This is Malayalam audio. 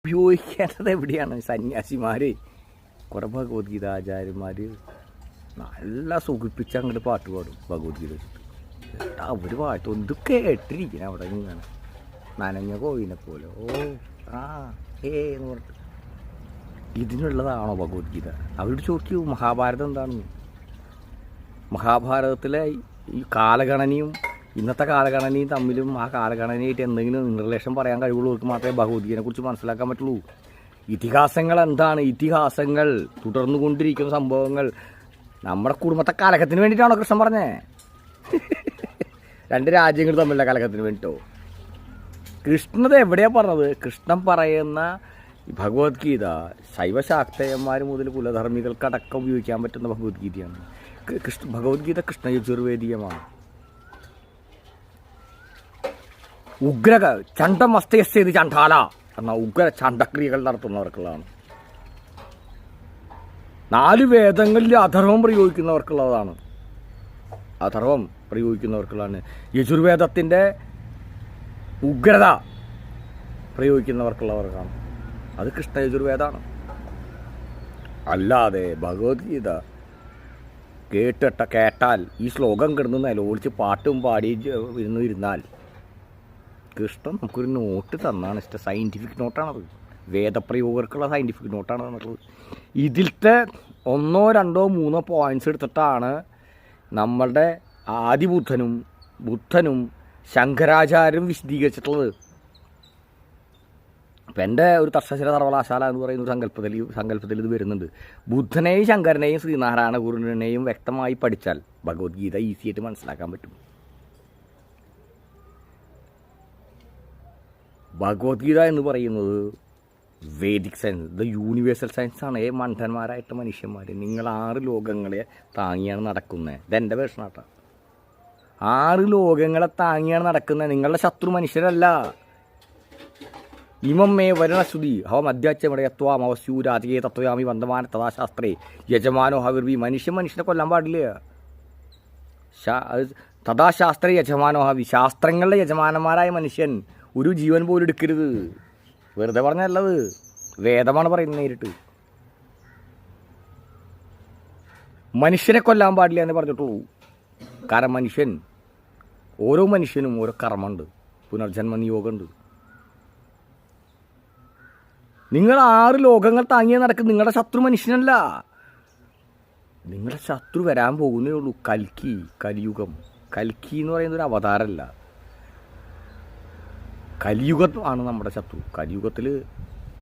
ഉപയോഗിക്കേണ്ടത് എവിടെയാണ്? സന്യാസിമാർ കുറേ ഭഗവത്ഗീത ആചാര്യന്മാർ നല്ല സുഖിപ്പിച്ച് അങ്ങോട്ട് പാട്ട് പാടും ഭഗവത്ഗീത വെച്ചിട്ട്. അവർ പാട്ട് ഇത് കേട്ടിരിക്കണം അവിടെ ഇങ്ങനെ നനഞ്ഞ കോഴിനെ പോലെ. ഓ ആ എന്ന് പറഞ്ഞിട്ട് ഇതിനുള്ളതാണോ ഭഗവത്ഗീത? അവരോട് ചോദിക്കൂ മഹാഭാരതം എന്താണെന്ന്. മഹാഭാരതത്തിലെ ഈ കാലഗണനയും ഇന്നത്തെ കാലഗണനയും തമ്മിലും ആ കാലഗണനയായിട്ട് എന്തെങ്കിലും റിലേഷൻ പറയാൻ കഴിവുള്ളവർക്ക് മാത്രമേ ഭഗവത്ഗീതയെ കുറിച്ച് മനസ്സിലാക്കാൻ പറ്റുള്ളൂ. ഇതിഹാസങ്ങൾ എന്താണ്? ഇതിഹാസങ്ങൾ തുടർന്നുകൊണ്ടിരിക്കുന്ന സംഭവങ്ങൾ നമ്മുടെ കുടുംബത്തെ കലഹത്തിന് വേണ്ടിയിട്ടാണോ കൃഷ്ണൻ പറഞ്ഞേ? രണ്ട് രാജ്യങ്ങൾ തമ്മിലുള്ള കലഹത്തിന് വേണ്ടിയിട്ടോ? കൃഷ്ണത് എവിടെയാണ് പറഞ്ഞത്? കൃഷ്ണൻ പറയുന്ന ഭഗവത്ഗീത ശൈവശാക്തേയന്മാർ മുതൽ കുലധർമ്മികൾക്കടക്കം ഉപയോഗിക്കാൻ പറ്റുന്ന ഭഗവത്ഗീതയാണ്. ഭഗവത്ഗീത കൃഷ്ണ യജുർവേദീയമാണ്. ഉഗ്ര ചണ്ഡമസ്തയസ്ഥിതി ചണ്ഡാല എന്ന ഉഗ്ര ചണ്ഡക്രിയകൾ നടത്തുന്നവർക്കുള്ളതാണ്. 4 വേദങ്ങളിൽ അധർവം പ്രയോഗിക്കുന്നവർക്കുള്ളതാണ്. അധർവം പ്രയോഗിക്കുന്നവർക്കുള്ളതാണ്. യജുർവേദത്തിൻ്റെ ഉഗ്രത പ്രയോഗിക്കുന്നവർക്കുള്ളവർക്കാണ്. അത് കൃഷ്ണ യജുർവേദമാണ്. അല്ലാതെ ഭഗവത്ഗീത കേട്ടാൽ ഈ ശ്ലോകം കിടന്ന് നിലവിളിച്ച് പാട്ടും പാടി ഇരുന്നാൽ കൃഷ്ണൻ നമുക്കൊരു നോട്ട് തന്നാണ്. ഇഷ്ടം സയൻറ്റിഫിക് നോട്ടാണത്. വേദപ്രയോഗർക്കുള്ള സയൻറ്റിഫിക് നോട്ടാണ് തന്നിട്ടുള്ളത്. ഇതിലത്തെ 1, 2, 3 പോയിൻറ്റ്സ് എടുത്തിട്ടാണ് നമ്മളുടെ ബുദ്ധനും ശങ്കരാചാര്യരും വിശദീകരിച്ചിട്ടുള്ളത്. അപ്പം എൻ്റെ ഒരു തർശശില സർവകലാശാല എന്ന് പറയുന്ന ഒരു സങ്കല്പത്തിൽ ഇത് വരുന്നുണ്ട്. ബുദ്ധനെയും ശങ്കരനെയും ശ്രീനാരായണ ഗുരുവിനെയും വ്യക്തമായി പഠിച്ചാൽ ഭഗവത്ഗീത ഈസിയായിട്ട് മനസ്സിലാക്കാൻ പറ്റും. ഭഗവത്ഗീത എന്ന് പറയുന്നത് വേദിക് സയൻസ്, ദ യൂണിവേഴ്സൽ സയൻസാണ്. മണ്ഡന്മാരായിട്ട് മനുഷ്യന്മാർ നിങ്ങൾ 6 ലോകങ്ങളെ താങ്ങിയാണ് നടക്കുന്നത്. ഇതെൻ്റെ വേഷനാട്ടാ. 6 ലോകങ്ങളെ താങ്ങിയാണ് നടക്കുന്നത്. നിങ്ങളുടെ ശത്രു മനുഷ്യരല്ല. ഇമമ്മേ വരണശ്രുതി ഹവം അധ്യാച്യമടയത്വാം അവസ്യൂരാജകേ തത്വയാമി വന്ദമാന തഥാശാസ്ത്രേ യജമാനോ ഹവിർവി. മനുഷ്യനെ കൊല്ലാൻ പാടില്ല. തഥാശാസ്ത്രേ യജമാനോ ഹവി. ശാസ്ത്രങ്ങളുടെ യജമാനന്മാരായ മനുഷ്യൻ ഒരു ജീവൻ പോലും എടുക്കരുത്. വെറുതെ പറഞ്ഞല്ലത്, വേദമാണ് പറയുന്നത് നേരിട്ട്. മനുഷ്യനെ കൊല്ലാൻ പാടില്ല എന്ന് പറഞ്ഞിട്ടുള്ളൂ. കാരണം ഓരോ മനുഷ്യനും ഓരോ കർമ്മമുണ്ട്, പുനർജന്മ നിയോഗമുണ്ട്. നിങ്ങൾ 6 ലോകങ്ങൾ താങ്ങിയ നടക്കും. നിങ്ങളുടെ ശത്രു മനുഷ്യനല്ല. നിങ്ങളുടെ ശത്രു വരാൻ പോകുന്നേ ഉള്ളൂ. കലിയുഗം. കൽക്കി എന്ന് പറയുന്ന ഒരു അവതാരമല്ല. കലിയുഗം ആണ് നമ്മുടെ ശത്രു. കലിയുഗത്തിൽ